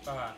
Baka.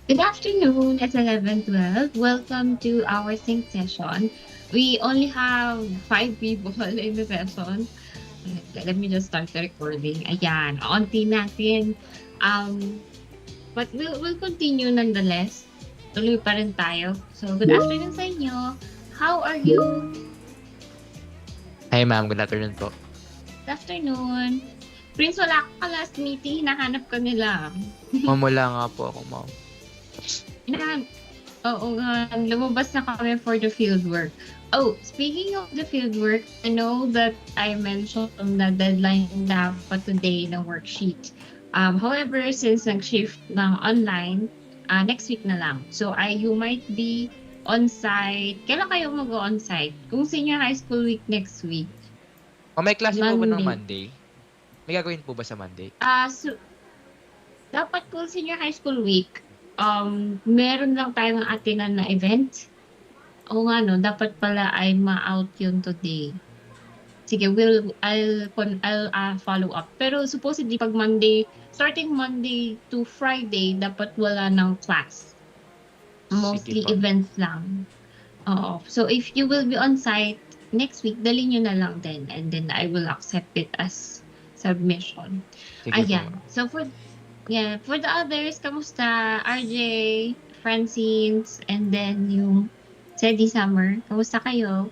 Good afternoon. It's 11:12. Welcome to our sync session. We only have five people in the session. Let me just start the recording. Ayan, onti natin. Um, but we'll continue nonetheless. Tuloy pa rin tayo. So, good afternoon sa inyo. How are you? Hi ma'am, good afternoon po. Good afternoon. Prince, wala ka last meeting. Hinahanap ka nila. Ma'am, wala nga po ako ma'am. Hinahanap. Oo nga, lumabas na kami for the field work. Oh, speaking of the field work, I know that I mentioned na deadline dapat today ng worksheet. However, since nag-shift ng online, next week na lang. So, you might be on-site. Kailan kayo mag-on-site? Kung senior high school week next week, Ma'am, may klase po ba ng Monday. Monday? May gagawin po ba sa Monday? So, dapat po senior high school week, meron lang tayong atinan na event. Oo nga 'no, dapat pala ay ma-out yun today. Sige, I'll follow up. Pero supposedly 'pag Monday, starting Monday to Friday, dapat wala ng class. Sige Mostly po. events lang. Oo. So if you will be on site next week, dali niyo na lang din and then I will accept it as submission. Sige po ma'am. Ayan. So for the others, kamusta? RJ, Francine, and then yung Teddy Summer, kamusta kayo?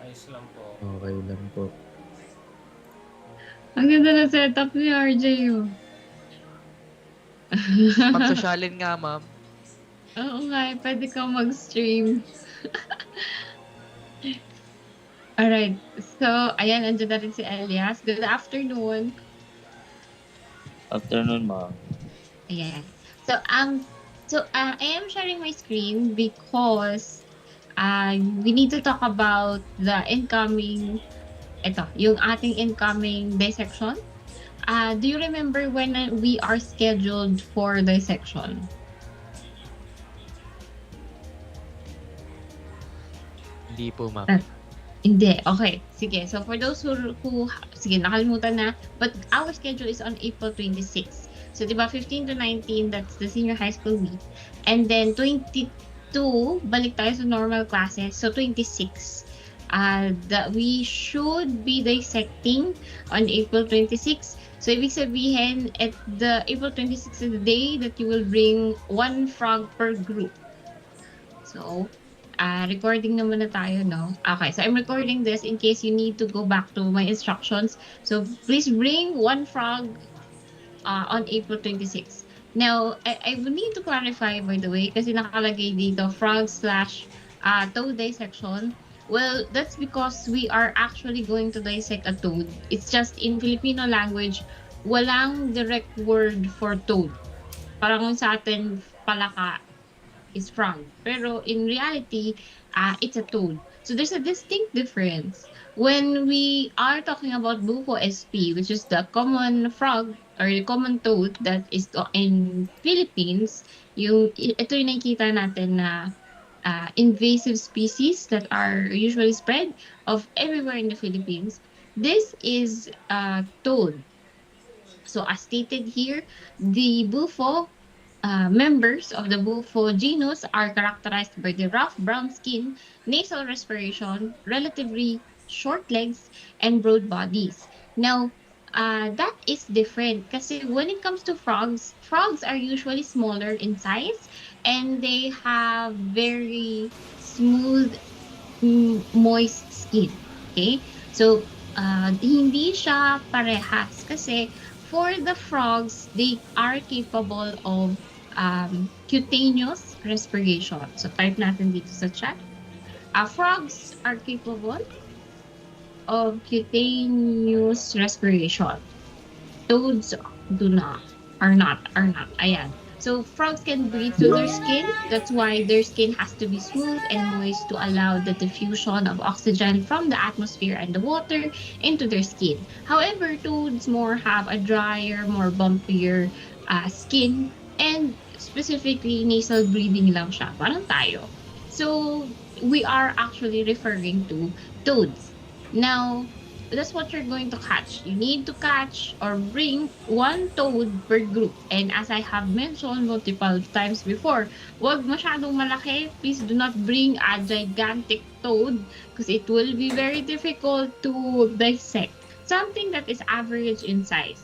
Ayos lang po. Okay lang po. Ang ganda ng setup ni RJ, oh. Magsosyalin nga ma'am. Oo nga, pwede kang mag-stream. Alright, so, ayan, andyan na rin si Elias. Good afternoon. Afternoon, ma'am. Ayan. I am sharing my screen because we need to talk about the yung ating incoming dissection. Do you remember when we are scheduled for dissection? Hindi po ma'am. Hindi. Okay. Sige. So for those sige, nakalimutan na. But our schedule is on April 26. So, di ba, 15 to 19, that's the senior high school week. And then 22, balik tayo sa normal classes. So, 26. That we should be dissecting on April 26. So, ibig sabihin, at the April 26 is the day that you will bring one frog per group. So, recording naman na tayo, no? Okay, so I'm recording this in case you need to go back to my instructions. So, please bring one frog on April 26. Now, I would need to clarify, by the way, kasi nakalagay dito, frog/toad dissection. Well, that's because we are actually going to dissect a toad. It's just in Filipino language, walang direct word for toad. Parang sa atin, palaka is frog. Pero in reality, it's a toad. So there's a distinct difference. When we are talking about Bufo SP, which is the common frog or the common toad that is in Philippines, ito yung nakikita natin na invasive species that are usually spread of everywhere in the Philippines. This is toad. So as stated here, the Bufo members of the Bufo genus are characterized by the rough brown skin, nasal respiration, relatively short legs, and broad bodies. Now, that is different kasi when it comes to frogs, frogs are usually smaller in size and they have very smooth, moist skin. Okay? So, hindi siya parehas kasi for the frogs, they are capable of cutaneous respiration. So, type natin dito sa chat. Frogs are capable of cutaneous respiration. Toads are not. Ayan. So, frogs can breathe through their skin. That's why their skin has to be smooth and moist to allow the diffusion of oxygen from the atmosphere and the water into their skin. However, toads have a drier, more bumpier skin, and specifically nasal breathing lang siya, parang tayo. So, we are actually referring to toads. Now, that's what you're going to catch. You need to catch or bring one toad per group. And as I have mentioned multiple times before, wag masyadong malaki. Please do not bring a gigantic toad because it will be very difficult to dissect. Something that is average in size.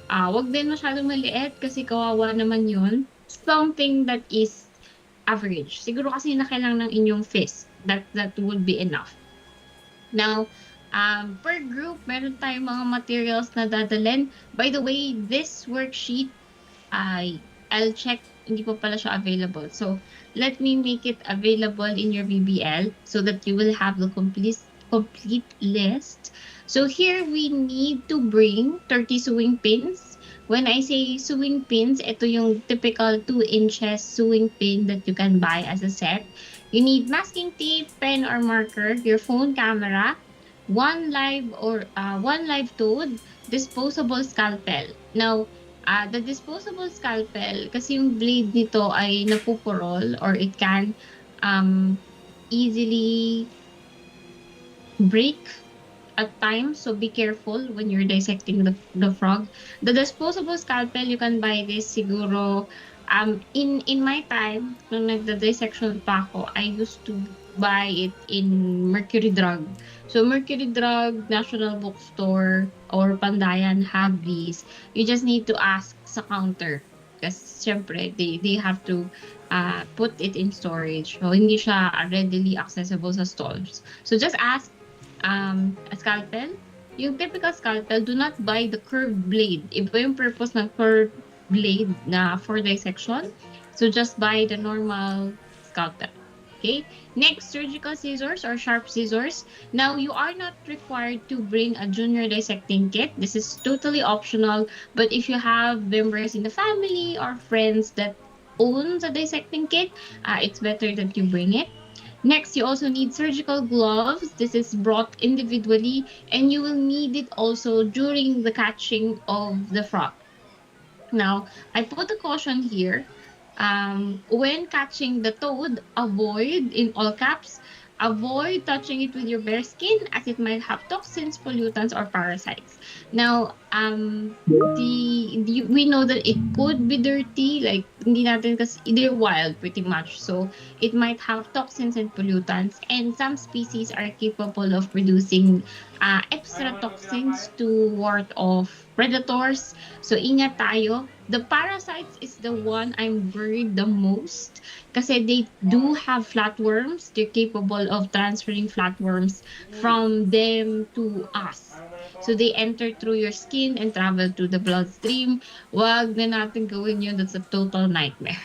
Wag din masyadong maliit kasi kawawa naman yun. Something that is average. Siguro kasi na kailangan ng inyong fist. That would be enough. Now, per group, meron tayong mga materials na dadalhin. By the way, this worksheet, I'll check, hindi pa pala siya available. So, let me make it available in your BBL so that you will have the complete list. So, here we need to bring 30 sewing pins. When I say sewing pins, ito yung typical 2 inches sewing pin that you can buy as a set. You need masking tape, pen or marker, your phone camera, one live toad, disposable scalpel. Now, the disposable scalpel, kasi yung blade nito ay napupurol or it can easily break at times, so be careful when you're dissecting the frog. The disposable scalpel, you can buy this siguro in my time nung nagda-dissection pa ako, I used to buy it in Mercury Drug. So Mercury Drug, National Bookstore, or Pandayan have these. You just need to ask sa counter kasi syempre they have to put it in storage. So hindi siya readily accessible sa stores. So just ask a scalpel. Yung typical scalpel, do not buy the curved blade. Iba yung purpose ng curved blade na for dissection. So just buy the normal scalpel. Okay? Next, surgical scissors or sharp scissors. Now, you are not required to bring a junior dissecting kit. This is totally optional. But if you have members in the family or friends that owns a dissecting kit, it's better that you bring it. Next, you also need surgical gloves. This is brought individually, and you will need it also during the catching of the frog. Now, I put a caution here. When catching the toad, avoid, in all caps, avoid touching it with your bare skin as it might have toxins, pollutants, or parasites. Now, we know that it could be dirty, like hindi natin kasi they're wild pretty much. So it might have toxins and pollutants, and some species are capable of producing extra toxins to ward off predators. So ingat tayo. The parasites is the one I'm worried the most kasi they do have flatworms. They're capable of transferring flatworms from them to us. So they enter through your skin and travel to the bloodstream. Wag na natin gawin yun. That's a total nightmare.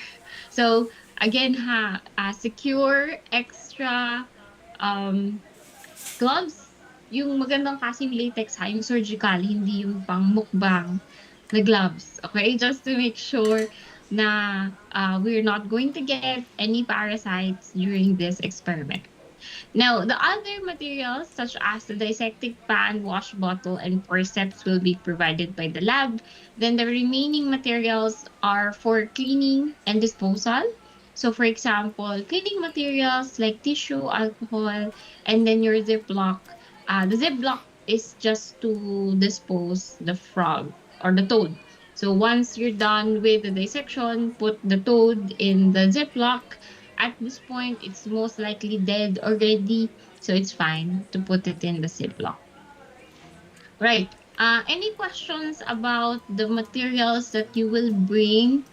So again secure extra gloves. Yung magandang kasing latex yung surgical, hindi yung pang mukbang na gloves. Okay? Just to make sure na we're not going to get any parasites during this experiment. Now, the other materials such as the dissecting pan, wash bottle, and forceps will be provided by the lab. Then the remaining materials are for cleaning and disposal. So for example, cleaning materials like tissue, alcohol, and then your Ziploc. The Ziploc is just to dispose the frog or the toad. So once you're done with the dissection, put the toad in the Ziploc. At this point, it's most likely dead already, so it's fine to put it in the Ziploc. Right. Any questions about the materials that you will bring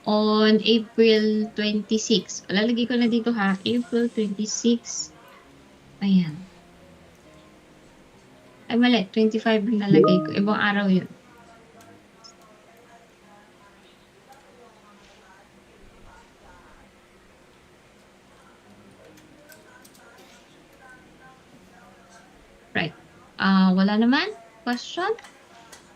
on April 26? Lalagay ko na dito April 26. Ayan. Ay, mali. 25 yung nalagay ko. Ibang araw yun. Right. Wala naman? Question?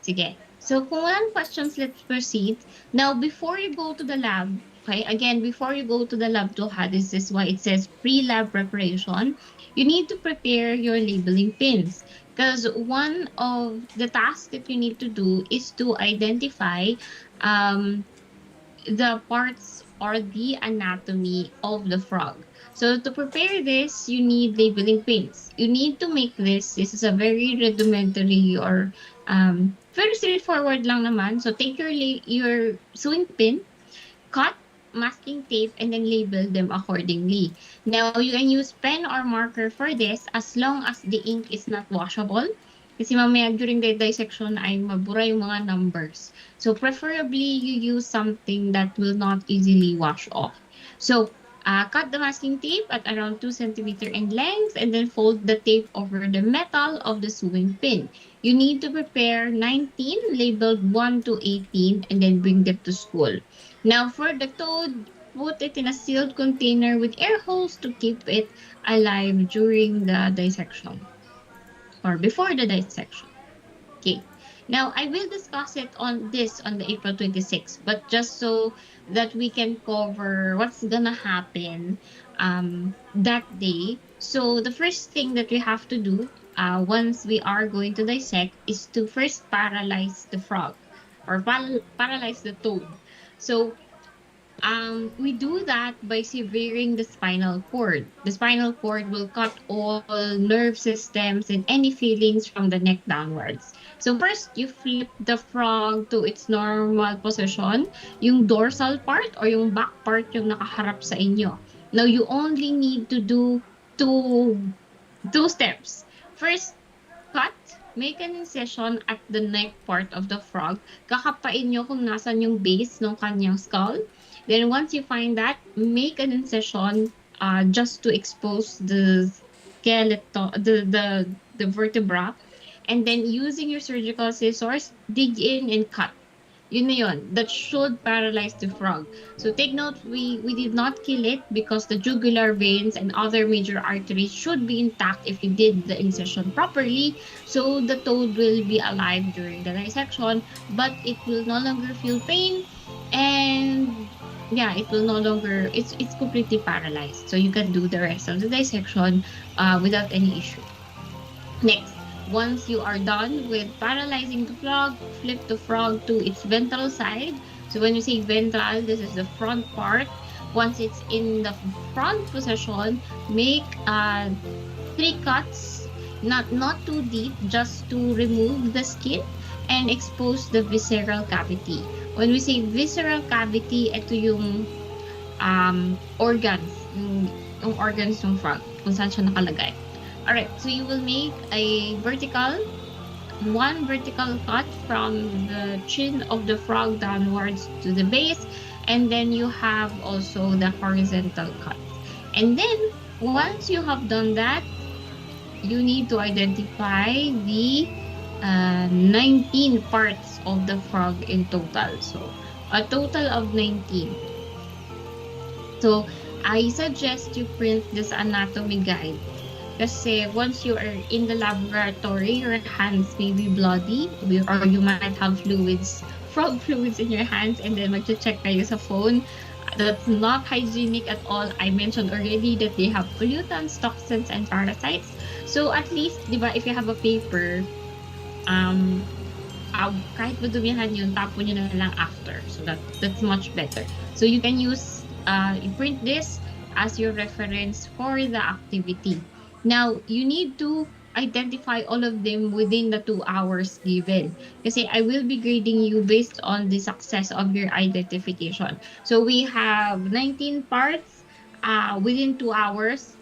Sige. So, kung walang questions, let's proceed. Now, before you go to the lab, okay, again, before you go to the lab this is why it says pre-lab preparation. You need to prepare your labeling pins. Because one of the tasks that you need to do is to identify the parts or the anatomy of the frog. So to prepare this, you need labeling pins. You need to make this. This is a very rudimentary or very straightforward lang naman. So take your sewing pin, cut masking tape, and then label them accordingly. Now, you can use pen or marker for this as long as the ink is not washable. Kasi mamaya during the dissection ay mabura yung mga numbers. So preferably you use something that will not easily wash off. So cut the masking tape at around 2 centimeter in length and then fold the tape over the metal of the sewing pin. You need to prepare 19 labeled 1 to 18 and then bring them to school. Now, for the toad, put it in a sealed container with air holes to keep it alive during the dissection or before the dissection. Okay. Now, I will discuss it on the April 26th, but just so that we can cover what's gonna happen that day. So the first thing that we have to do once we are going to dissect is to first paralyze the frog or paralyze the toad. So we do that by severing the spinal cord. The spinal cord will cut all nerve systems and any feelings from the neck downwards. So first, you flip the frog to its normal position. Yung dorsal part or yung back part yung nakaharap sa inyo. Now, you only need to do two steps. First, cut, make an incision at the neck part of the frog. Kakapain nyo kung nasan yung base ng kanyang skull. Then once you find that, make an incision just to expose the skeleton, the vertebra. And then using your surgical scissors, dig in and cut. Yun na yun. That should paralyze the frog. So take note, we did not kill it because the jugular veins and other major arteries should be intact if you did the incision properly. So the toad will be alive during the dissection, but it will no longer feel pain, and yeah, it will no longer, it's completely paralyzed. So you can do the rest of the dissection without any issue. Next, once you are done with paralyzing the frog, flip the frog to its ventral side. So when you say ventral, this is the front part. Once it's in the front position, make 3 cuts, not too deep, just to remove the skin and expose the visceral cavity. When we say visceral cavity, ito yung organs, yung organs ng frog, kung saan siya nakalagay. Alright, so you will make one vertical cut from the chin of the frog downwards to the base, and then you have also the horizontal cut. And then, once you have done that, you need to identify the 19 parts of the frog in total. So, a total of 19. So, I suggest you print this anatomy guide. Kasi once you are in the laboratory, your hands may be bloody or you might have frog fluids in your hands, and then mag-check kayo sa phone. That's not hygienic at all. I mentioned already that they have pollutants, toxins, and parasites. So at least, di ba, if you have a paper, kahit madumihan yun, tapon nyo na lang after. So that's much better. So you can use, you print this as your reference for the activity. Now, you need to identify all of them within the 2 hours given. Kasi I will be grading you based on the success of your identification. So we have 19 parts within 2 hours.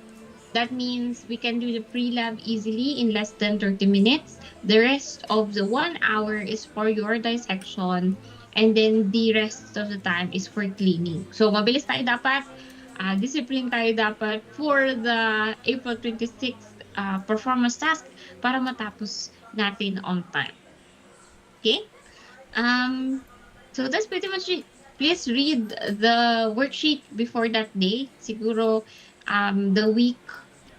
That means we can do the pre-lab easily in less than 30 minutes. The rest of the 1 hour is for your dissection, and then the rest of the time is for cleaning. So mabilis tayo dapat. Discipline tayo dapat for the April 26th performance task para matapos natin on time. Okay? So that's pretty much it. Please read the worksheet before that day. Siguro the week,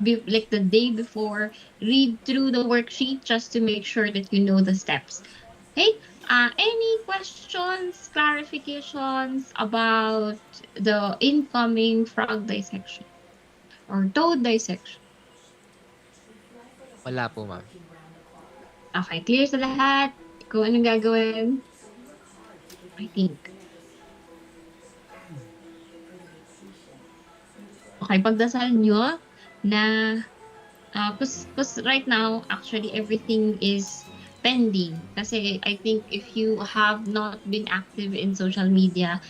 like the day before, read through the worksheet just to make sure that you know the steps. Okay? Any questions, clarifications about the incoming frog dissection or toad dissection? Wala po, ma'am. Okay, clear sa lahat? Kung anong gagawin? I think. Okay, pagdasal nyo na, cause right now, actually, everything is pending. Kasi I think if you have not been active in social media,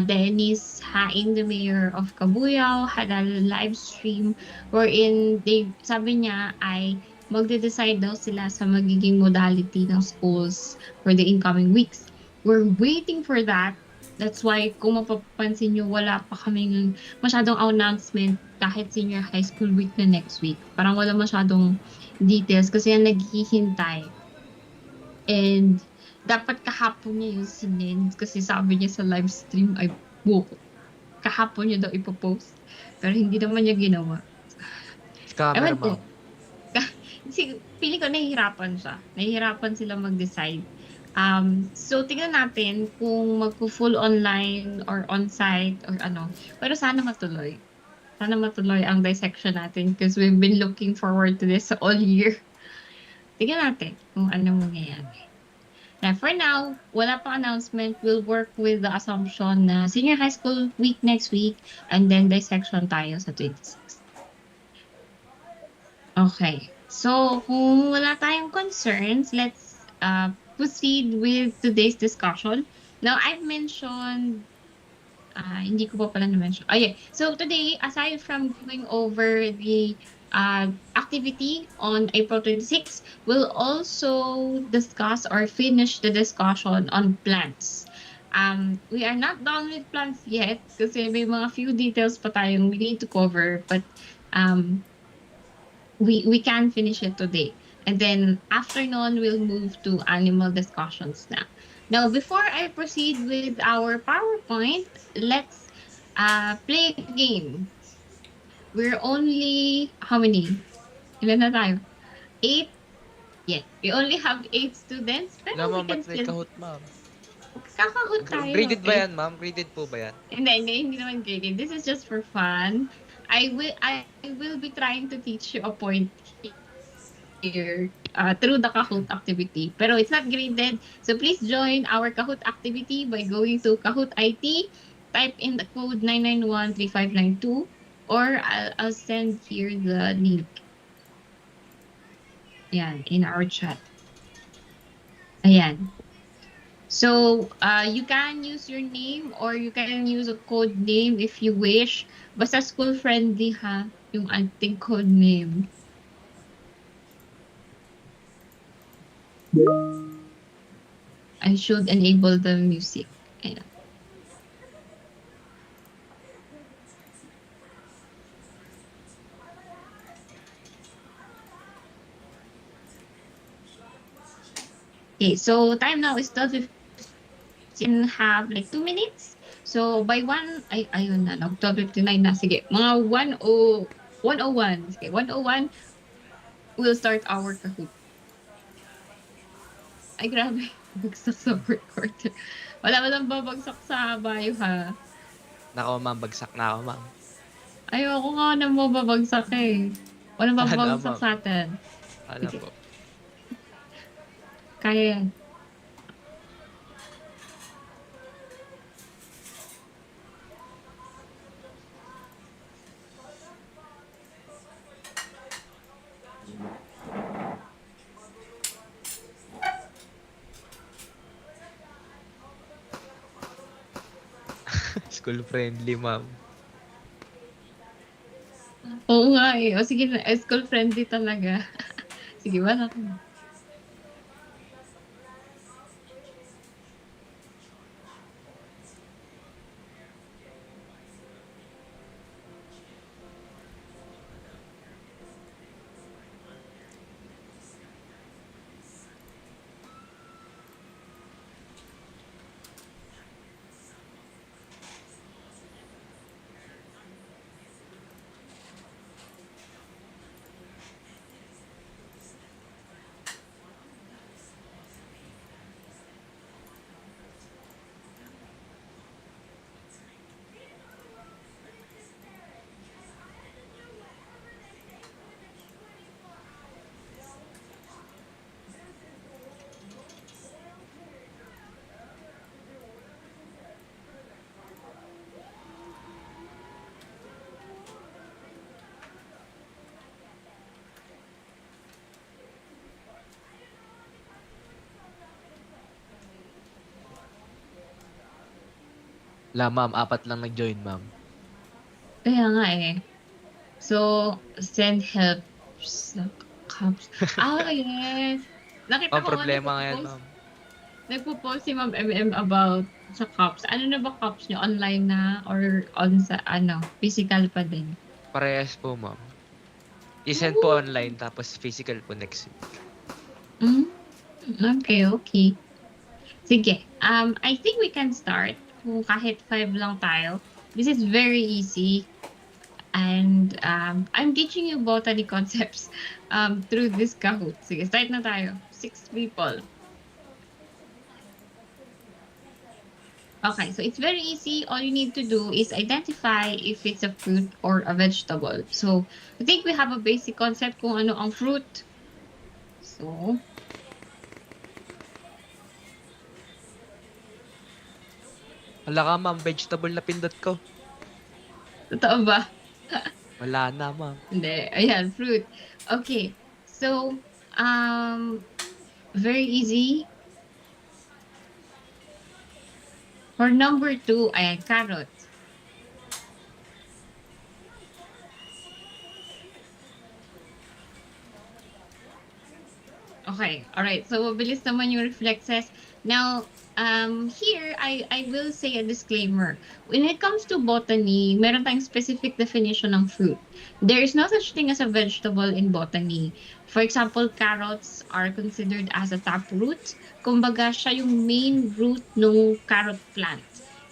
Dennis Haing, the mayor of Cabuyao, had a live stream wherein sabi niya ay magde-decide daw sila sa magiging modality ng schools for the incoming weeks. We're waiting for that. That's why kung mapapansin nyo, wala pa kaming masyadong announcement kahit senior high school week na next week. Parang wala masyadong details kasi yan naghihintay. And dapat kahapon niya yung sinend kasi sabi niya sa live stream ay kahapon niya daw ipopost. Pero hindi naman niya ginawa. Scammer, Ewan ko. ma'am. Feeling ko nahihirapan siya. Nahihirapan sila mag-decide. So, tingnan natin kung magpo-full online or on-site or ano. Pero sana matuloy. Sana matuloy ang dissection natin because we've been looking forward to this all year. Tingnan natin kung anong mangyayari. Now, for now, wala pang announcement. We'll work with the assumption na senior high school week next week and then dissection tayo sa 26. Okay. So, kung wala tayong concerns, let's proceed with today's discussion. Now, I've mentioned, hindi ko pa pala na-mention. Oh, yeah. So, today, aside from going over the activity on April 26, we'll also discuss or finish the discussion on plans. We are not done with plans yet kasi may mga few details pa tayong we need to cover, but we can finish it today. And then afternoon, we'll move to animal discussions now. Now, before I proceed with our PowerPoint, let's play a game. We're only, how many? Ilan na tayo? 8? Yes, we only have 8 students, Wala, pero we ma'am. can Ba't may still, kahot, ma'am? kakahot tayo. Graded ba yan, ma'am? Graded po ba yan? Hindi naman graded. This is just for fun. I will be trying to teach you a point here through the Kahoot activity. Pero it's not graded. So please join our Kahoot activity by going to Kahoot IT, type in the code 9913592, or I'll send here the link. Ayan, in our chat. Ayan. So, you can use your name or you can use a code name if you wish. Basta school friendly ha, yung ating code name. I should enable the music. Ayan. Okay, so time now is 12:50 and have like 2 minutes. So by 1, ayun na, 12:59 na. Sige, mga 101. Sige, 101, we'll start our Kahoot. Ay, grabe. Bagsak sa recorder. Walang babagsak sa bio, ha? Nako, ma'am. Bagsak na ako, ma'am. Ayoko nga na mo babagsak eh. Walang Sana, babagsak ma'am. sa atin. Sana Sige. po. Kaya yan. School friendly, ma'am. Oo nga eh. O sige na, school friendly talaga. Sige, wala ka na. Wala, ma'am. 4 lang nag-join, ma'am. Kaya nga eh. So, send help sa cups. Ah, yes. Nakita Ma'am, ko nga problema nga yan, ma'am. nagpo-post si Ma'am MM about sa cups. Ano na ba cups niyo? Online na or on sa physical pa din? Parehas po, ma'am. I-send po Oh. online, tapos physical po next week. Mm, okay, okay. Sige. I think we can start kung kahit 5 lang tayo. This is very easy. And I'm teaching you botany concepts through this Kahoot. Sige, start na tayo. 6 people. Okay, so it's very easy. All you need to do is identify if it's a fruit or a vegetable. So I think we have a basic concept kung ano ang fruit. So, Wala ka, ma'am. Vegetable na pindot ko. totoo ba? Wala na, ma'am. Hindi. Ayan, fruit. Okay. So, very easy. For number 2, ayan, carrot. Okay, all right. So, mabilis naman yung reflexes. Now, here, I will say a disclaimer. When it comes to botany, meron tayong specific definition ng fruit. There is no such thing as a vegetable in botany. For example, carrots are considered as a taproot. Kumbaga, siya yung main root ng carrot plant.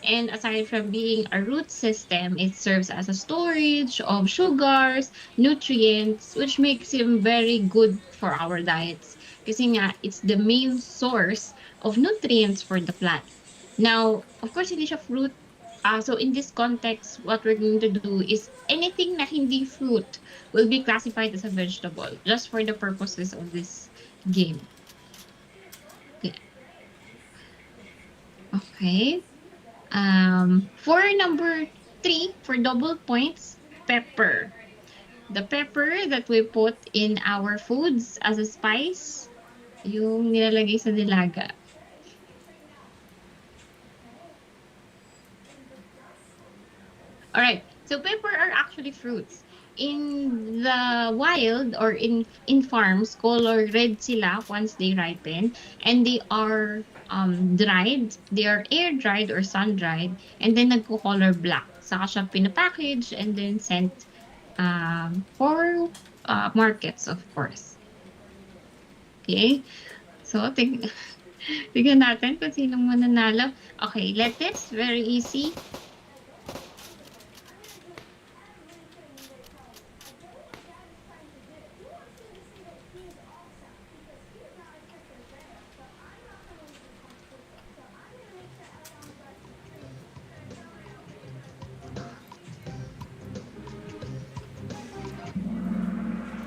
And aside from being a root system, it serves as a storage of sugars, nutrients, which makes him very good for our diets. Kasi nga, it's the main source of nutrients for the plant. Now, of course, hindi siya fruit. So in this context, what we're going to do is anything na hindi fruit will be classified as a vegetable, just for the purposes of this game. Okay. For number 3, for double points, pepper. The pepper that we put in our foods as a spice, yung nilalagay sa nilaga. Alright, so pepper are actually fruits. In the wild or in farms, color red sila once they ripen, and they are dried. They are air dried or sun dried, and then nagko-color black. Saka siya pinapackage and then sent for markets, of course. Okay, so tignan natin kung sinong mananalo. Okay, lettuce, very easy.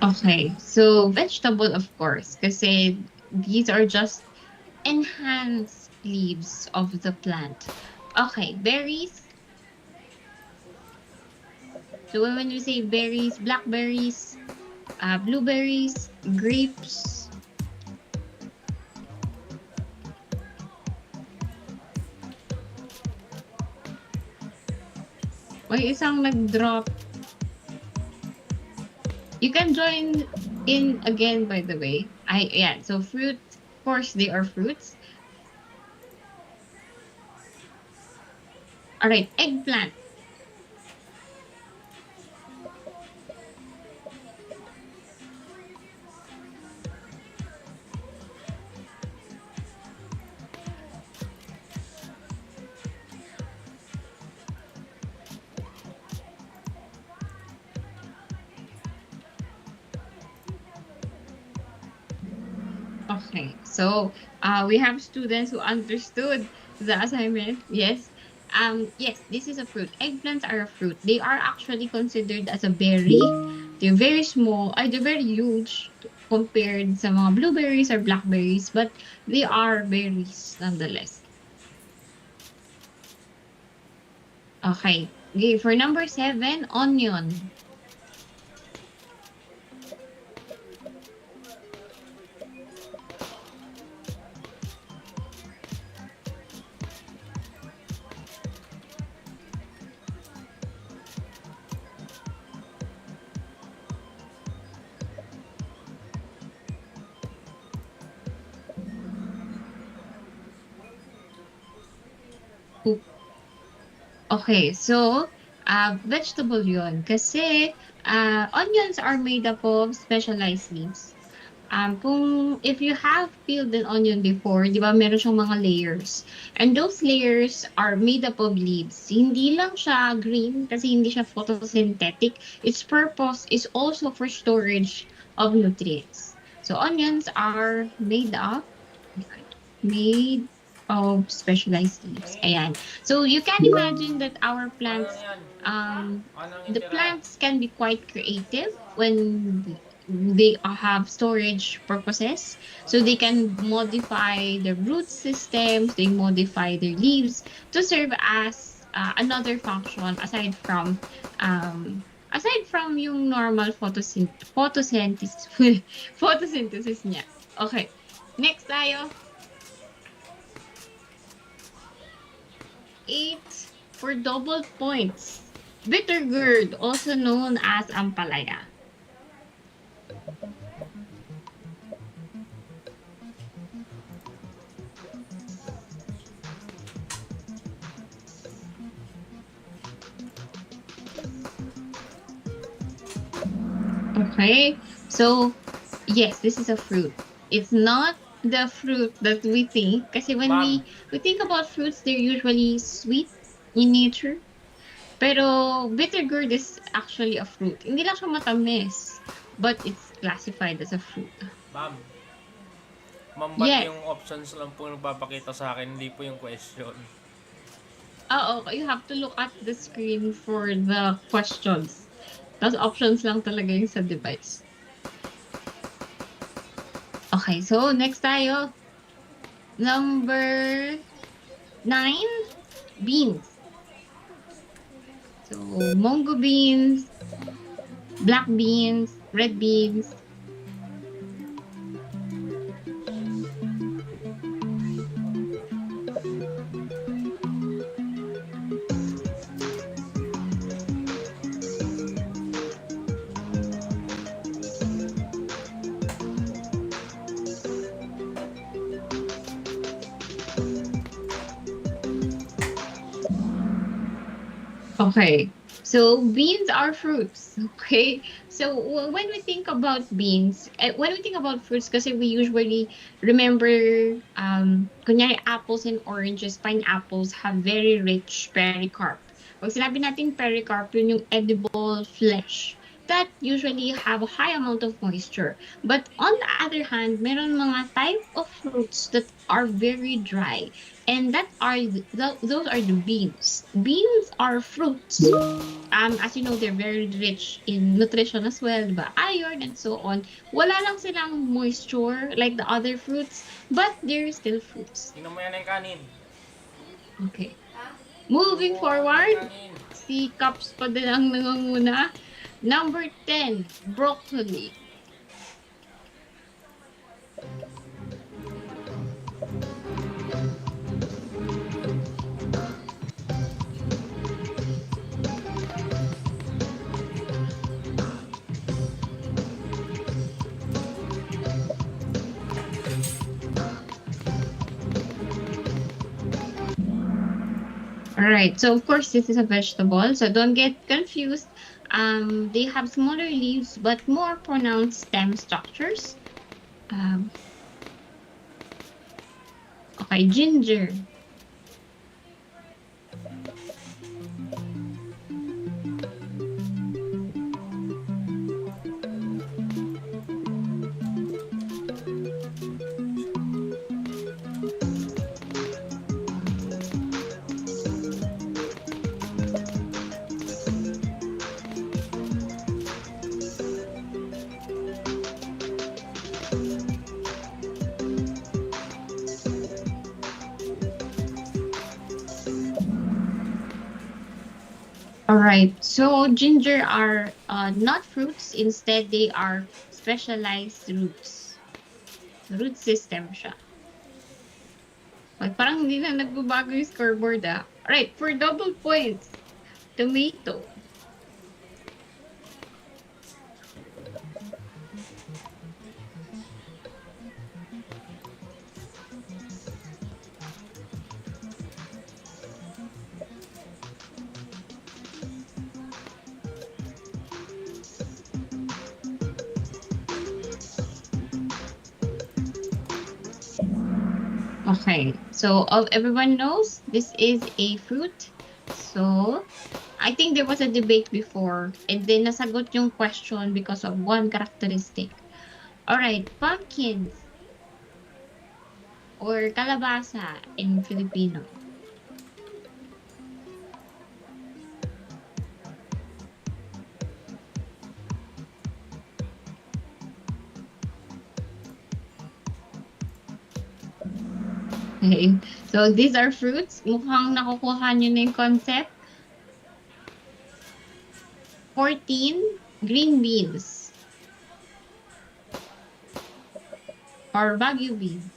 Okay, so vegetable, of course, kasi these are just enhanced leaves of the plant. Okay, berries. So when we say berries, blackberries, blueberries, grapes. May isang nag-drop. You can join in again, by the way. So fruit, of course, they are fruits. All right, eggplant. Okay, so we have students who understood the assignment. Yes. Yes, this is a fruit. Eggplants are a fruit. They are actually considered as a berry. They're very small. They're very huge compared sa mga blueberries or blackberries, but they are berries nonetheless. Okay. Okay, for number 7, onion. Poop. Okay, so, vegetable yun. Kasi, onions are made up of specialized leaves. Kung if you have peeled an onion before, di ba, meron siyang mga layers. And those layers are made up of leaves. Hindi lang siya green kasi hindi siya photosynthetic. Its purpose is also for storage of nutrients. So onions are yan, made of specialized leaves. Ay, Ayan. So you can imagine that our ano plants, yan? Anong the itira? plants can be quite creative when they have storage purposes. So they can modify the root systems, they modify their leaves to serve as another function aside from yung normal photosynthesis photosynthesis niya. Okay. Next tayo, 8 for double points. Bitter gourd, also known as ampalaya. Okay, so yes, this is a fruit. It's not the fruit that we think. Kasi when Ma'am, we think about fruits, they're usually sweet in nature. Pero bitter gourd is actually a fruit. Hindi lang siya matamis, but it's classified as a fruit. ma'am. Ma'am, ba't Yes. yung options lang po nagpapakita sa akin, hindi po yung question? Okay. You have to look at the screen for the questions. Tapos options lang talaga yung sa device. Okay, so next tayo. Number 9, beans. So, mungo beans, black beans, red beans. Okay. So beans are fruits. Okay. So when we think about beans, when we think about fruits, kasi we usually remember, kunyari apples and oranges, pineapples have very rich pericarp. Pag sinabi natin pericarp, yun yung edible flesh that usually have a high amount of moisture. But on the other hand, meron mga type of fruits that are very dry. And those are the beans. Beans are fruits. As you know, they're very rich in nutrition as well, diba? Iron and so on. Wala lang silang moisture like the other fruits, but they're still fruits. Tingnan mo yan ang kanin. Okay. Moving Kukuha ka ng forward, kanin. si Cups pa din ang nangunguna. Number 10, broccoli. All right. So of course this is a vegetable, so don't get confused. They have smaller leaves but more pronounced stem structures. Um, okay, ginger. All right. So ginger are not fruits. Instead, they are specialized roots. Root system siya. Ay, parang hindi na nagbabago yung scoreboard ah. All right. For double points, tomato. Okay, so everyone knows this is a fruit. So I think there was a debate before, and then nasagot yung question because of one characteristic. All right, pumpkins or kalabasa in Filipino. Okay, so these are fruits. Mukhang nakukuha nyo na yung concept. 14, green beans or Baguio beans.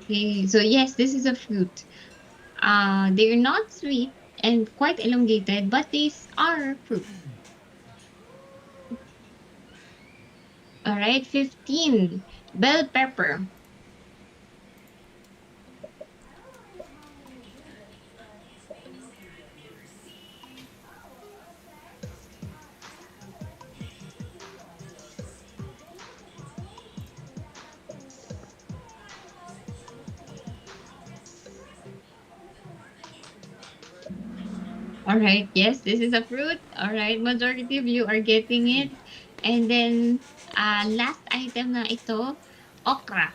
Okay, so yes, this is a fruit. They're not sweet and quite elongated, but these are fruit. All right, 15, bell pepper. All right, yes, this is a fruit. All right, majority of you are getting it. And then, last item na ito, okra.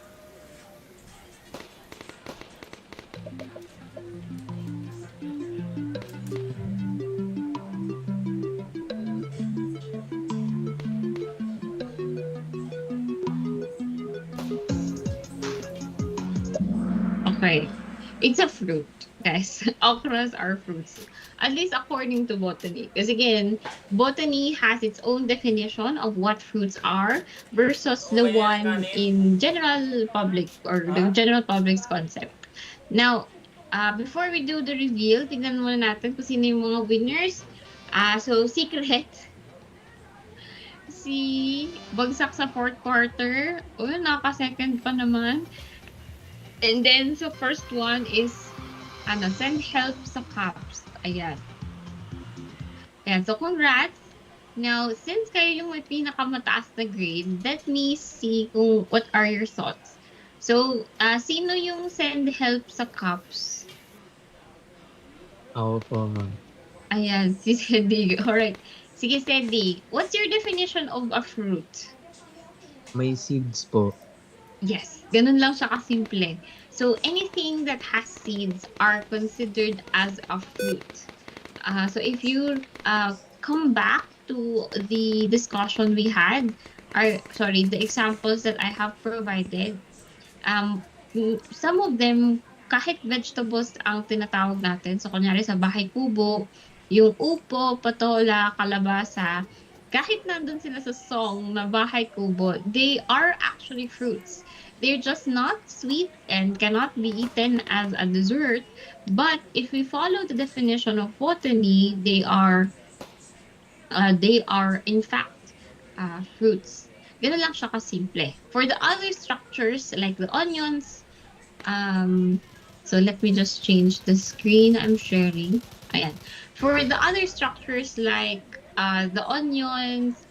Okay. It's a fruit, guys. Okras are fruits. At least according to botany. Because again, botany has its own definition of what fruits are versus the Okay yan, one kanin. in general public or the Ha? general public's concept. Now, before we do the reveal, tignan muna natin kung sino yung mga winners. So, secret, si Bagsak sa fourth quarter. Oh, naka-second pa naman. And then, so first one is, send help sa CAPS. Ayan. Ayan, so congrats. Now, since kayo yung may pinakamataas na grade, let me see kung what are your thoughts. So, sino yung send help sa CAPS? Ako po, ma'am. Ayan, si Sedi. Alright. Sige, Sedi. What's your definition of a fruit? May seeds po. Yes, ganun lang siya kasimple. So, anything that has seeds are considered as a fruit. So, if you come back to the discussion we had, or sorry, the examples that I have provided, some of them, kahit vegetables ang tinatawag natin, so kunyari sa bahay kubo, yung upo, patola, kalabasa, kahit nandun sila sa song na bahay kubo, they are actually fruits. They're just not sweet and cannot be eaten as a dessert. But if we follow the definition of botany, they are in fact fruits. Ganun lang siya kasimple. For the other structures like the onions, so let me just change the screen I'm sharing. Ayan. For the other structures like the onions,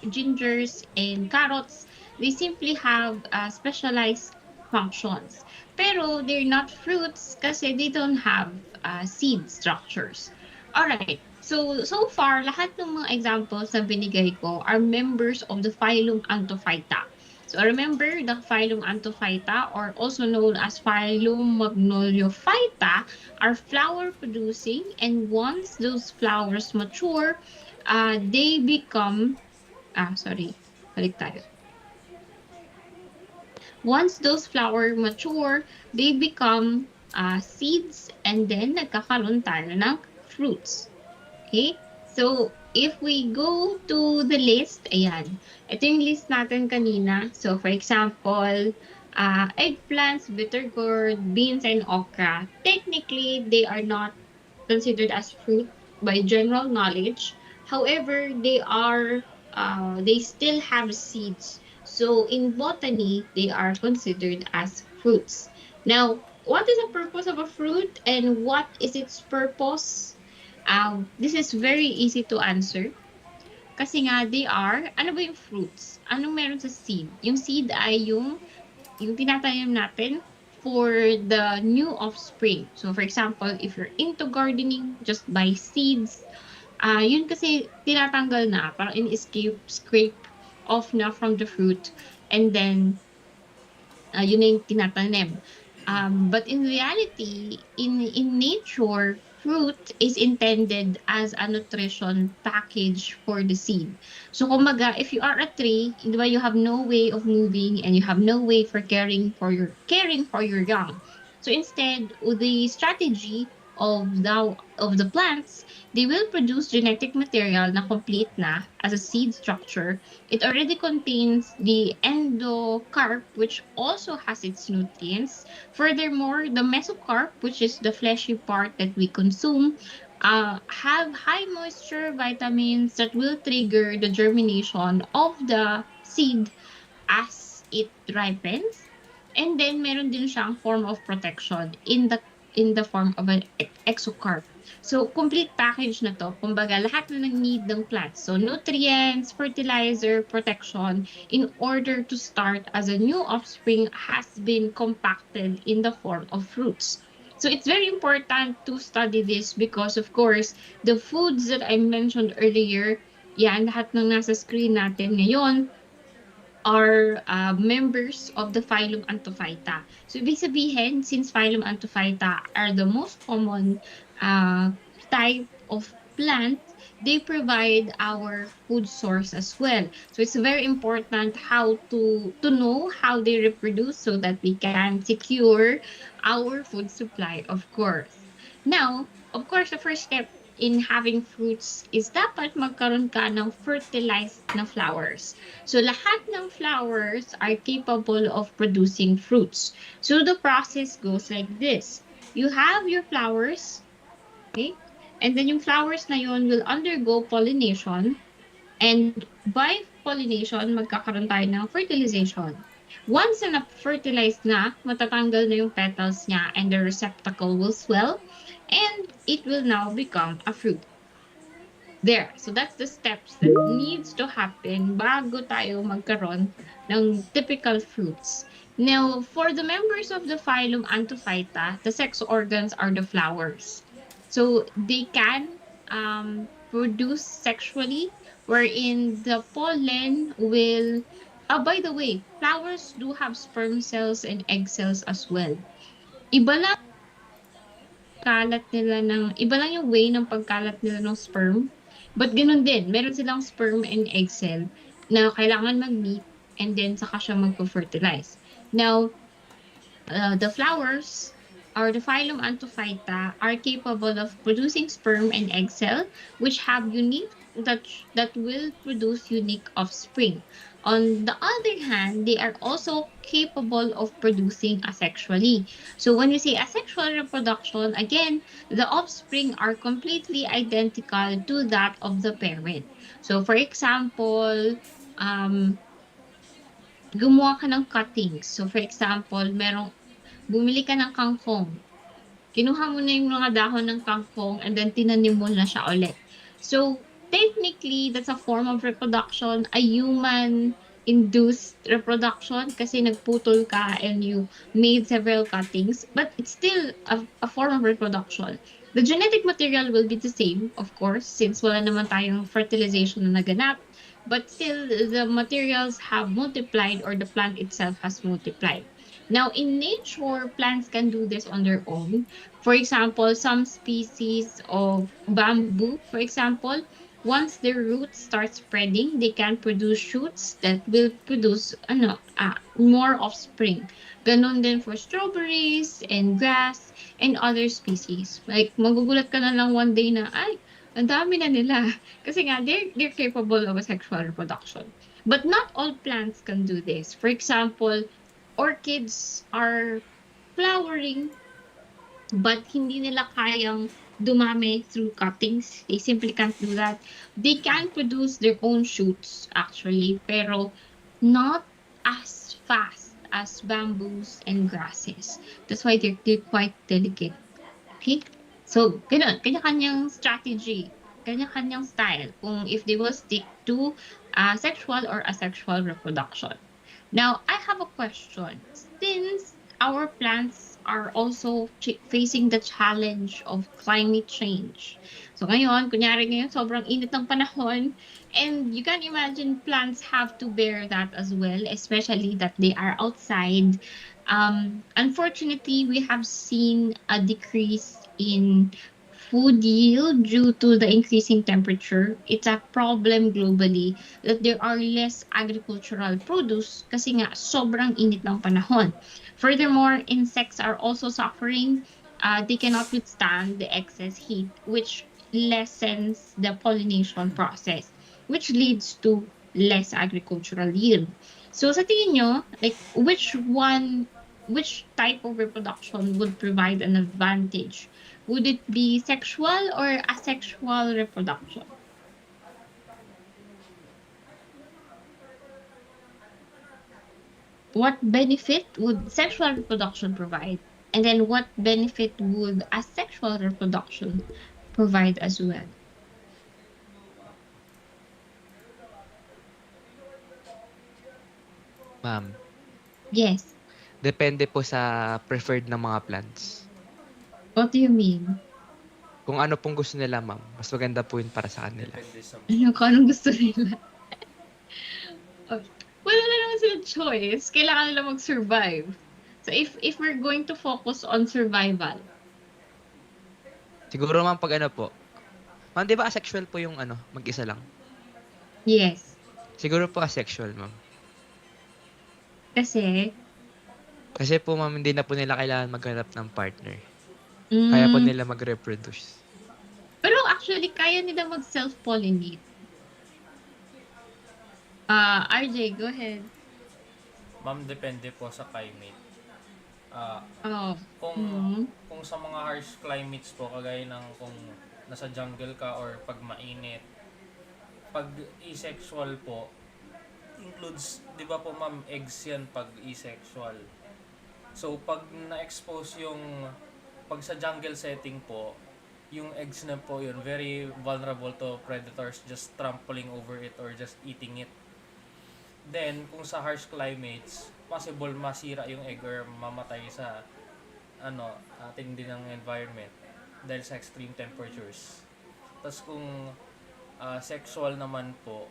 gingers, and carrots, they simply have specialized functions. Pero they're not fruits kasi they don't have seed structures. Alright. So far, lahat ng mga examples na binigay ko are members of the phylum Antophyta. So remember the phylum Antophyta, or also known as phylum Magnoliophyta, are flower producing, and once those flowers mature, they become sorry, balik tayo. Once those flowers mature, they become seeds, and then nagkakaroon tayo ng fruits. Okay? So, if we go to the list, ayan. Ito yung list natin kanina. So, for example, eggplants, bitter gourd, beans, and okra. Technically, they are not considered as fruit by general knowledge. However, they still have seeds. So in botany, they are considered as fruits. Now, what is the purpose of a fruit and what is its purpose? This is very easy to answer. Kasi nga, they are, ano ba yung fruits? Anong meron sa seed? Yung seed ay yung tinatanim natin for the new offspring. So, for example, if you're into gardening, just buy seeds. Yun kasi tinatanggal na, parang in-escape, scrape off na from the fruit. And then, yun na yung tinatanim. But in reality, in nature, fruit is intended as a nutrition package for the seed. So kumbaga, if you are a tree, di ba, you have no way of moving and you have no way for caring for your young. So instead, the strategy of the plants, they will produce genetic material na complete na as a seed structure. It already contains the endocarp, which also has its nutrients. Furthermore, the mesocarp, which is the fleshy part that we consume, have high moisture vitamins that will trigger the germination of the seed as it ripens. And then meron din siyang form of protection in the form of an exocarp. So complete package na to. Kumbaga lahat na ng need ng plant. So nutrients, fertilizer, protection in order to start as a new offspring has been compacted in the form of fruits. So it's very important to study this because of course the foods that I mentioned earlier, yan lahat ng nasa screen natin ngayon are members of the phylum Antophyta. So, ibig sabihin, since phylum Antophyta are the most common type of plant, they provide our food source as well. So, it's very important how to know how they reproduce so that we can secure our food supply, of course. Now, of course, the first step in having fruits is dapat magkaroon ka ng fertilized na flowers. So lahat ng flowers are capable of producing fruits. So the process goes like this. You have your flowers, okay? And then yung flowers na yun will undergo pollination. And by pollination, magkakaroon tayo ng fertilization. Once na fertilized na, matatanggal na yung petals niya and the receptacle will swell and it will now become a fruit. There. So that's the steps that needs to happen bago tayo magkaroon ng typical fruits. Now, for the members of the phylum Antophyta, the sex organs are the flowers. So they can produce sexually, wherein the pollen will. By the way, flowers do have sperm cells and egg cells as well. Iba lang iba lang yung way ng pagkalat nila ng sperm. But ganun din, meron silang sperm and egg cell na kailangan mag-meet and then saka siya magpo-fertilize. Now, the flowers or the phylum Antophyta are capable of producing sperm and egg cell, which have unique that will produce unique offspring. On the other hand, they are also capable of producing asexually. So when we say asexual reproduction, again, the offspring are completely identical to that of the parent. So for example, gumawa ka ng cuttings. So for example, bumili ka ng kangkong. Kinuha mo na yung mga dahon ng kangkong and then tinanim mo na siya ulit. So, technically, that's a form of reproduction, a human-induced reproduction kasi nagputol ka and you made several cuttings, but it's still a form of reproduction. The genetic material will be the same, of course, since wala naman tayong fertilization na naganap, but still, the materials have multiplied or the plant itself has multiplied. Now, in nature, plants can do this on their own. For example, some species of bamboo, for example, once their roots start spreading, they can produce shoots that will produce more offspring. Ganon din for strawberries and grass and other species. Like, magugulat ka na lang one day na, ay, ang dami na nila. Kasi nga, they're capable of a sexual reproduction. But not all plants can do this. For example, orchids are flowering but hindi nila kayang dumami through cuttings. They simply can't do that. They can produce their own shoots actually, pero not as fast as bamboos and grasses. That's why they're quite delicate. Okay? So, ganun, kanya-kanyang strategy, kanya-kanyang style kung if they will stick to sexual or asexual reproduction. Now, I have a question. Since our plants are also facing the challenge of climate change. So ngayon, kunyari ngayon, sobrang init ng panahon, and you can imagine plants have to bear that as well, especially that they are outside. Unfortunately, we have seen a decrease in food yield due to the increasing temperature. It's a problem globally that there are less agricultural produce kasi nga sobrang init ng panahon. Furthermore, insects are also suffering. They cannot withstand the excess heat, which lessens the pollination process, which leads to less agricultural yield. So sa tingin nyo, like which type of reproduction would provide an advantage? Would it be sexual or asexual reproduction? What benefit would sexual reproduction provide? And then what benefit would asexual reproduction provide as well? Ma'am, Yes. depende po sa preferred ng mga plants. What do you mean? Kung ano pong gusto nila, ma'am, mas maganda po yun para sa kanila. Depende sa Ano kung anong gusto nila? Oh, wala na naman silang choice. Kailangan nila mag-survive. So if we're going to focus on survival, Siguro, ma'am, pag ano po. Ma'am, di ba asexual po yung mag-isa lang? yes. Siguro po asexual, ma'am. Kasi, Kasi po, ma'am, hindi na po nila kailangan maghanap ng partner. Kaya po mm, nila mag-reproduce. pero actually, kaya nila mag-self-pollinate. RJ, go ahead. Ma'am, depende po sa climate. Oh. Kung Mm. kung sa mga harsh climates po, kagaya ng kung nasa jungle ka or pag mainit, pag asexual po, includes, di ba po ma'am, eggs yan pag asexual. So, pag na-expose pag sa jungle setting po, yung eggs na po yun, very vulnerable to predators just trampling over it or just eating it. Then, kung sa harsh climates, possible masira yung egg or mamatay sa tindi ng environment dahil sa extreme temperatures. Tapos kung sexual naman po,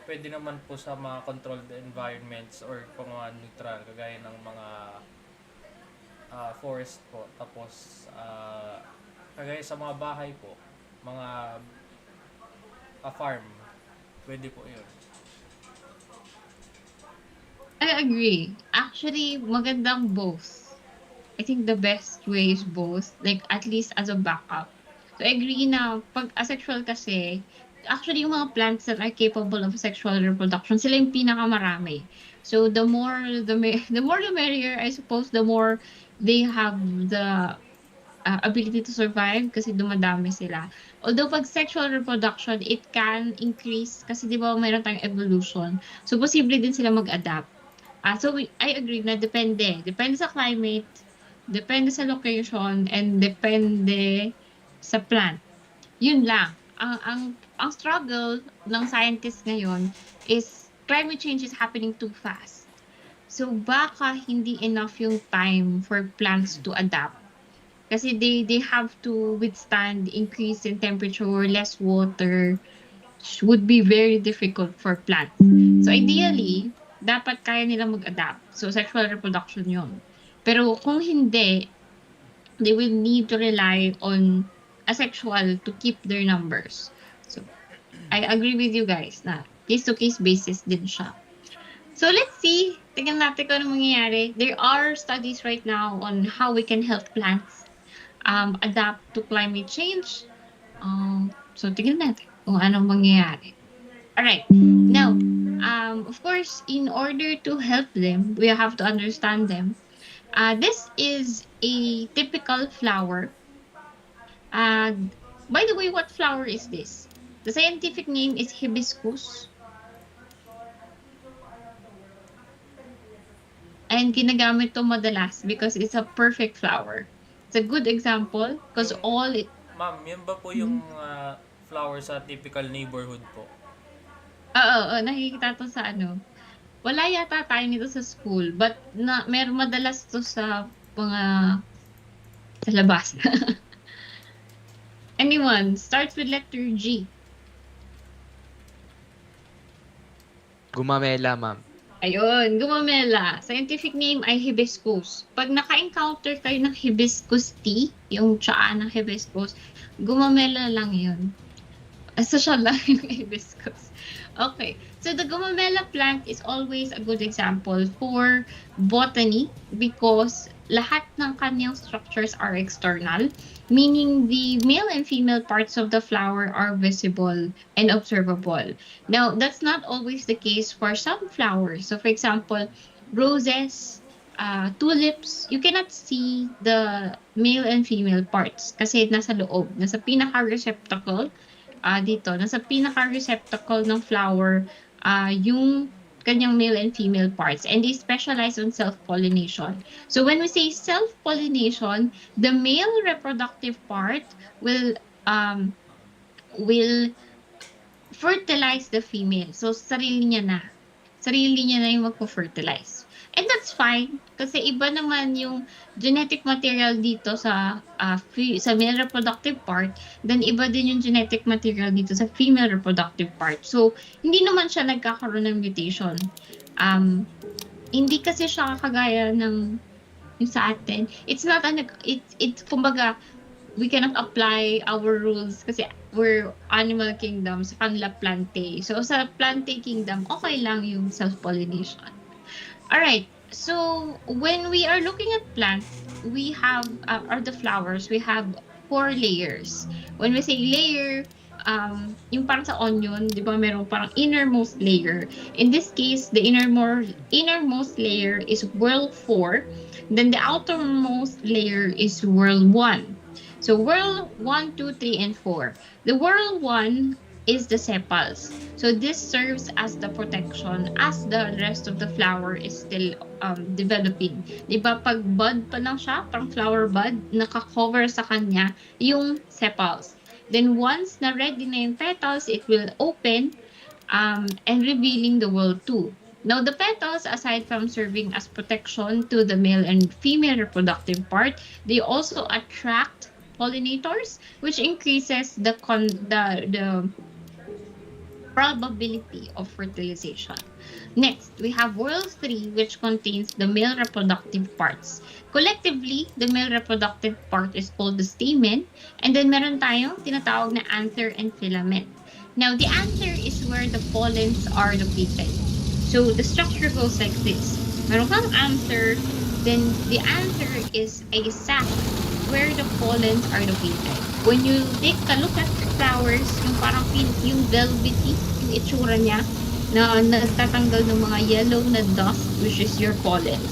pwede naman po sa mga controlled environments or kung mga neutral, kagaya ng mga forest po. Tapos, kagaya sa mga bahay po, mga farm, pwede po yun. I agree. Actually, magandang both. I think the best way is both, like at least as a backup. So I agree na pag asexual kasi, actually yung mga plants that are capable of sexual reproduction, sila yung pinakamarami. So the more the more the merrier, I suppose, the more they have the ability to survive kasi dumadami sila. Although pag sexual reproduction, it can increase kasi di ba mayroon tayong evolution. So posible din sila mag-adapt. So I agree na depende. Depende sa climate, depende sa location, and depende sa plant. Yun lang. Ang struggle ng scientists ngayon is climate change is happening too fast. So baka hindi enough yung time for plants to adapt. Kasi they have to withstand increase in temperature, less water, would be very difficult for plants. So ideally, dapat kaya nila mag-adapt. So sexual reproduction yun. Pero kung hindi, they will need to rely on asexual to keep their numbers. So I agree with you guys na case-to-case basis din siya. So let's see. Tingnan natin kung ano mangyayari. There are studies right now on how we can help plants adapt to climate change. So tingnan natin kung anong mangyayari. Alright. Now, of course, in order to help them, we have to understand them. This is a typical flower. By the way, what flower is this? The scientific name is hibiscus. and ginagamit to madalas because it's a perfect flower. It's a good example because Yung, all it ma'am, yun ba po Mhm. yung flower sa typical neighborhood po? Oo, nakikita 'to sa ano, wala yata tayo nito sa school but madalas 'to sa mga sa labas. Anyone, starts with letter G. Gumamela, ma'am. Ayun, gumamela. Scientific name ay hibiscus. 'Pag naka-encounter kayo ng hibiscus tea, yung tsaa ng hibiscus, gumamela lang yun. Social lang yung hibiscus. Okay. So the gumamela plant is always a good example for botany because lahat ng kanyang structures are external, meaning the male and female parts of the flower are visible and observable. Now, that's not always the case for some flowers. So, for example, roses, tulips, you cannot see the male and female parts kasi nasa loob, nasa pinaka-receptacle dito, nasa pinaka-receptacle ng flower, yung kanyang male and female parts, and they specialize on self-pollination. So when we say self-pollination, the male reproductive part um, will fertilize the female. So sarili niya na yung magpo-fertilize. And that's fine kasi iba naman yung genetic material dito sa male reproductive part, then iba din yung genetic material dito sa female reproductive part. So hindi naman siya nagkakaroon ng mutation. Hindi kasi siya kagaya ng yung sa atin. It's kumbaga we cannot apply our rules kasi we're animal kingdom, sa kanila plante. So sa plante kingdom, okay lang yung self-pollination. Alright, so when we are looking at plants, we have, or the flowers, we have 4 layers. When we say layer, yung parang sa onion, di ba merong parang innermost layer. In this case, the innermost layer is whorl 4, then the outermost layer is whorl 1. So whorl 1, 2, 3, and 4. The whorl 1 is the sepals. So this serves as the protection as the rest of the flower is still developing. Diba pag bud pa lang siya, pang flower bud, naka-cover sa kanya yung sepals. Then once na ready na yung petals, it will open and revealing the whorl 2. Now, the petals, aside from serving as protection to the male and female reproductive part, they also attract pollinators, which increases the probability of fertilization. Next, we have whorl 3, which contains the male reproductive parts. Collectively, the male reproductive part is called the stamen, and then meron tayong tinatawag na anther and filament. Now, the anther is where the pollens are located. So, the structure goes like this. Meron kang anther, then the anther is a sac where the pollens are located. When you take a look at the flowers, yung parang yung velvety, yung itsura niya, na nagtatanggal ng mga yellow na dust, which is your pollens.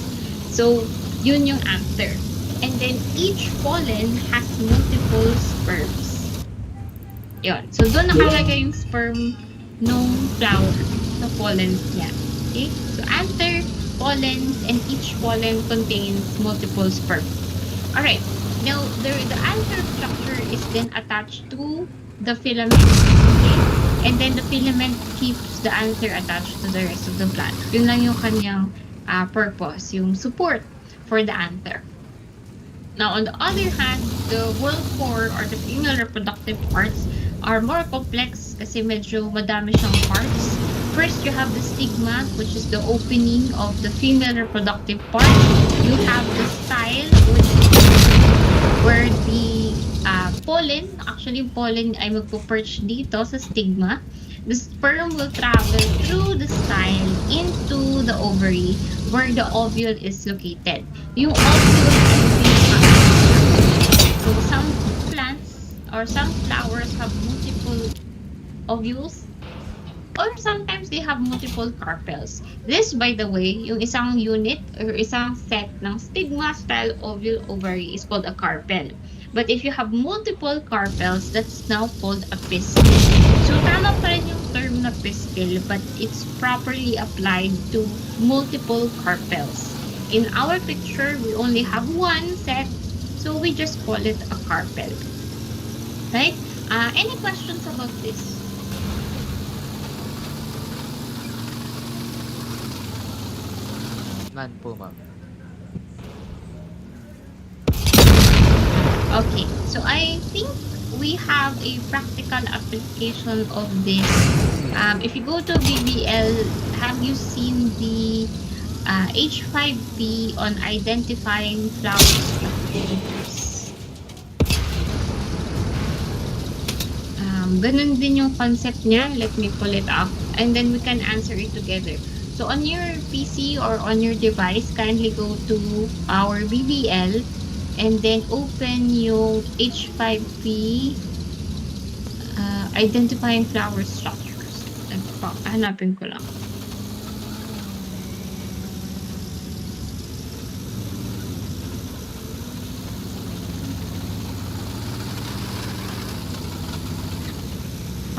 So, yun yung anther. And then, each pollen has multiple sperms. Yun. So, doon nakalagay yung sperm nung flower sa pollens niya. Okay? So, anther, pollens, and each pollen contains multiple sperm. Alright. Now, the anther structure is then attached to the filament. Okay? And then the filament keeps the anther attached to the rest of the plant. Yun lang yung kanyang purpose, yung support for the anther. Now, on the other hand, the whorl 4 or the female reproductive parts are more complex kasi medyo madami siyang parts. First, you have the stigma, which is the opening of the female reproductive part. You have the style, which is where the pollen, actually pollen ay magpo-perch dito sa stigma. The sperm will travel through the style into the ovary where the ovule is located. Yung ovule ay so some plants or some flowers have multiple ovules or sometimes they have multiple carpels. This, by the way, yung isang unit or isang set ng stigma, style, ovule, ovary is called a carpel. But if you have multiple carpels, that's now called a pistil. So, tama pa rin yung term na pistil, but it's properly applied to multiple carpels. in our picture, we only have one set, so we just call it a carpel. Right? Any questions about this? None po, ma'am. Okay, so I think we have a practical application of this. If you go to BBL, have you seen the H5P on identifying flower structures? Ganun din yung concept niya. Let me pull it up and then we can answer it together. So on your PC or on your device, kindly go to our BBL and then open yung H5P identifying flower structures. Hanapin ko lang.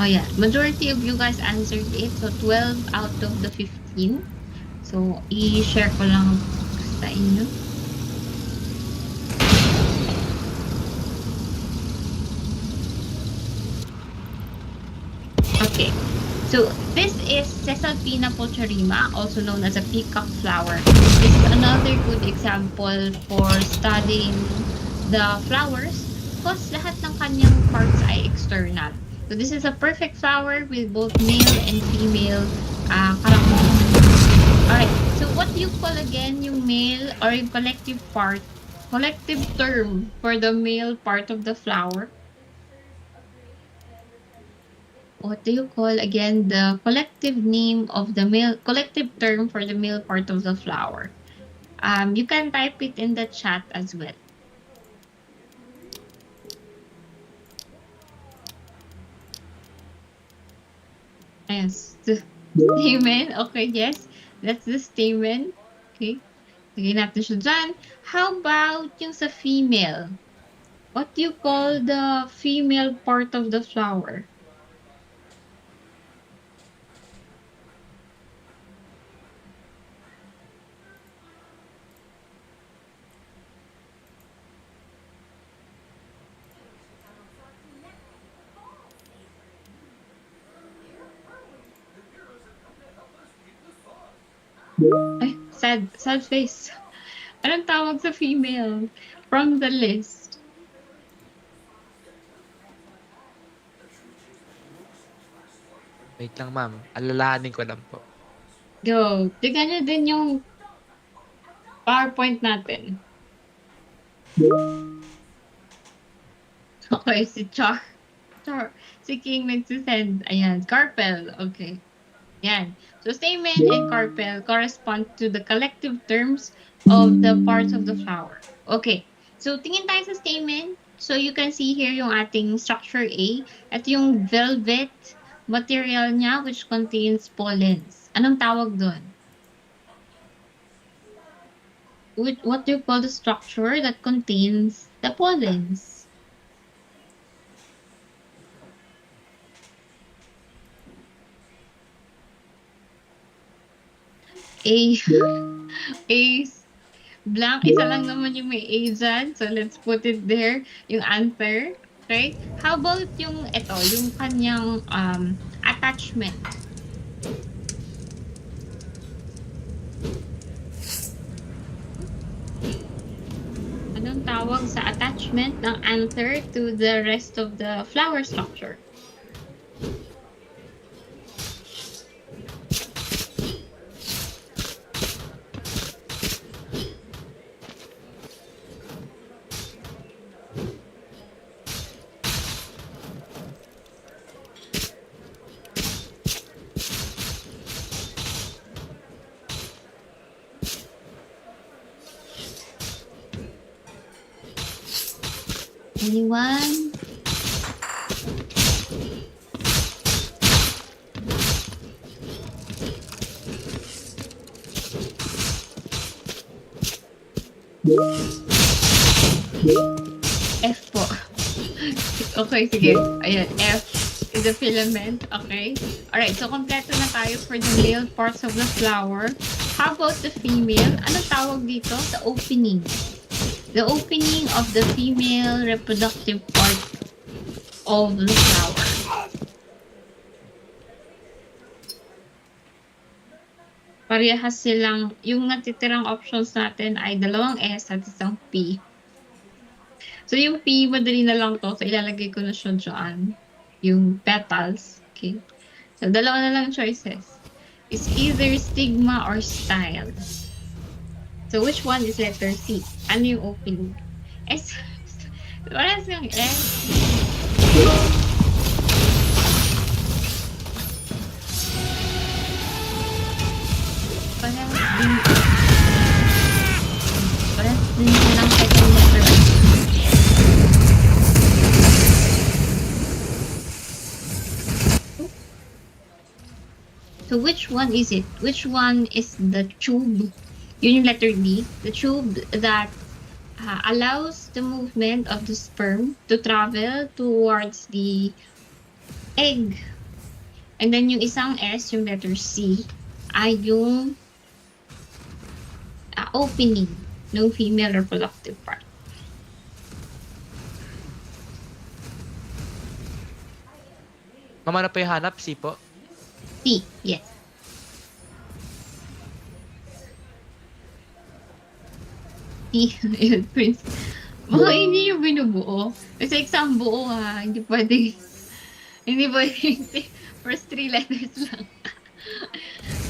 Oh yeah, majority of you guys answered it. So 12 out of the 15. So i-share ko lang sa inyo. Okay. So this is Cesalpina pulcherrima, also known as a peacock flower. This is another good example for studying the flowers because lahat ng kanyang parts ay external. So this is a perfect flower with both male and female characteristics. Alright, so what do you call again yung male or yung collective term for the male part of the flower? What do you call again the collective name of the collective term for the male part of the flower? You can type it in the chat as well. Yes. Stamen. Okay, yes. That's the stamen. Okay. Lagay natin siya dyan. How about yung sa female? What do you call the female part of the flower? Ay, sad face. Anong tawag sa female from the list? Wait lang, ma'am. Alalahanin ko lang po. Go. Tignan nyo din yung PowerPoint natin. Okay, si si King nagsisend. Ayan, carpel. Okay. Yan. So, stamen and carpel correspond to the collective terms of the parts of the flower. Okay. So, tingin tayo sa stamen. So, you can see here yung ating structure A. At yung velvet material niya which contains pollens. Anong tawag doon? What do you call the structure that contains the pollens? A blank. Isa lang naman yung may A dyan. So, let's put it there. Yung answer. Okay? How about yung yung kanyang attachment? Anong tawag sa attachment ng anther to the rest of the flower structure? Anyone? F po. Okay, sige. Ayan, F is the filament. Okay. Alright, so kompleto na tayo for the male parts of the flower. how about the female? Anong tawag dito? The opening. The opening of the female reproductive part of the flower. Parehas silang, yung natitirang options natin ay dalawang S at isang P. So, yung P, madali na lang to. So, ilalagay ko na siya dyan. Yung petals. Okay. So, dalawa na lang choices. It's either stigma or style. So, which one is letter C? Ano yung opening? S. Parehas yung S. Parehas din silang second letter. So which one is it? Which one is the tube? Yun yung letter D. The tube that allows the movement of the sperm to travel towards the egg. And then yung isang S, yung letter C, ay yung opening ng female reproductive part. Ma'am, ano po yung hanap? C po? C, yes. C, yun, Prince. Baka hindi yung binubuo. Kasi exam buo hindi pwede. Hindi pwede. First 3 letters lang.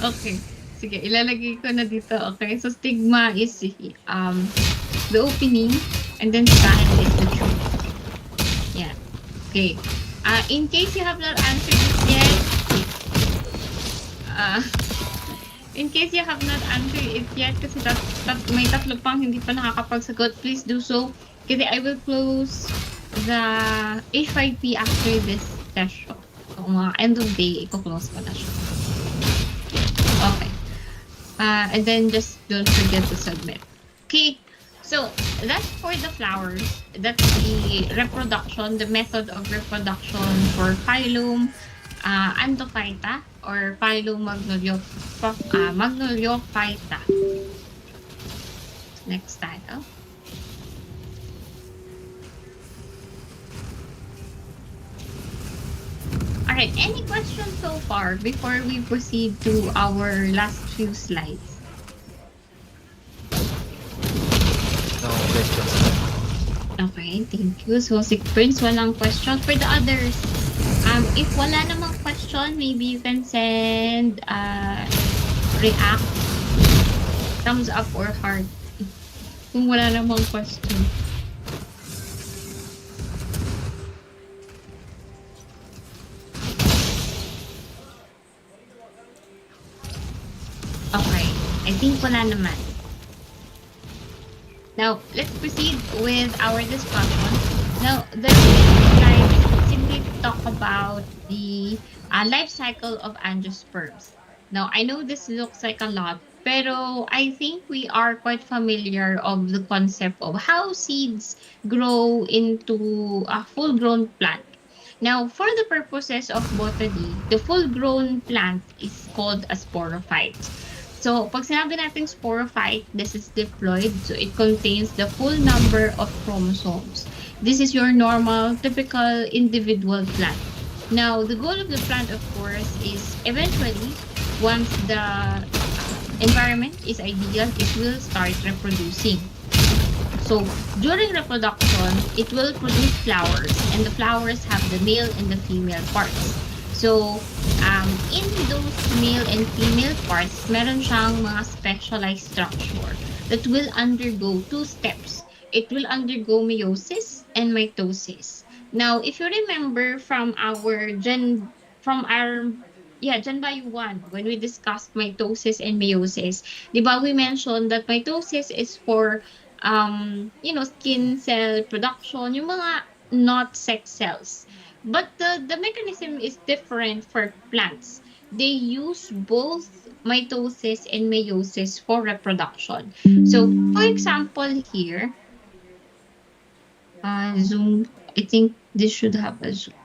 Okay. Sige, ilalagay ko na dito. Okay, so stigma is the opening, and then style is the truth. Yeah. Okay. In case you have not answered it yet, in case you have not answered it yet, kasi may tatlo pang hindi pa nakakapagsagot, please do so. Kasi I will close the H5P after this session. So, end of day, i-close ko na siya. Okay. And then just don't forget to submit. Okay, so that's for the flowers. That's the reproduction, the method of reproduction for phylum Antophyta or phylum Magnoliophyta. Next title. Alright, any questions so far before we proceed to our last few slides? No questions. Okay, thank you. So, si Prince, walang question. For the others, if wala namang question, maybe you can send react, thumbs up or heart. Kung wala namang question. Okay, I think wala naman. Now, let's proceed with our discussion. Now, the slide simply talk about the life cycle of angiosperms. Now, I know this looks like a lot, pero I think we are quite familiar of the concept of how seeds grow into a full-grown plant. Now, for the purposes of botany, the full-grown plant is called a sporophyte. So, pag sinabi natin sporophyte, this is diploid. So, it contains the full number of chromosomes. This is your normal, typical individual plant. Now, the goal of the plant, of course, is eventually, once the environment is ideal, it will start reproducing. So, during reproduction, it will produce flowers, and the flowers have the male and the female parts. So, in those male and female parts, meron siyang mga specialized structure that will undergo 2 steps. It will undergo meiosis and mitosis. Now, if you remember from our Gen Bio 1, when we discussed mitosis and meiosis, di ba we mentioned that mitosis is for, skin cell production, yung mga not sex cells. But the mechanism is different for plants. They use both mitosis and meiosis for reproduction. So, for example here, zoom, I think this should have a zoom.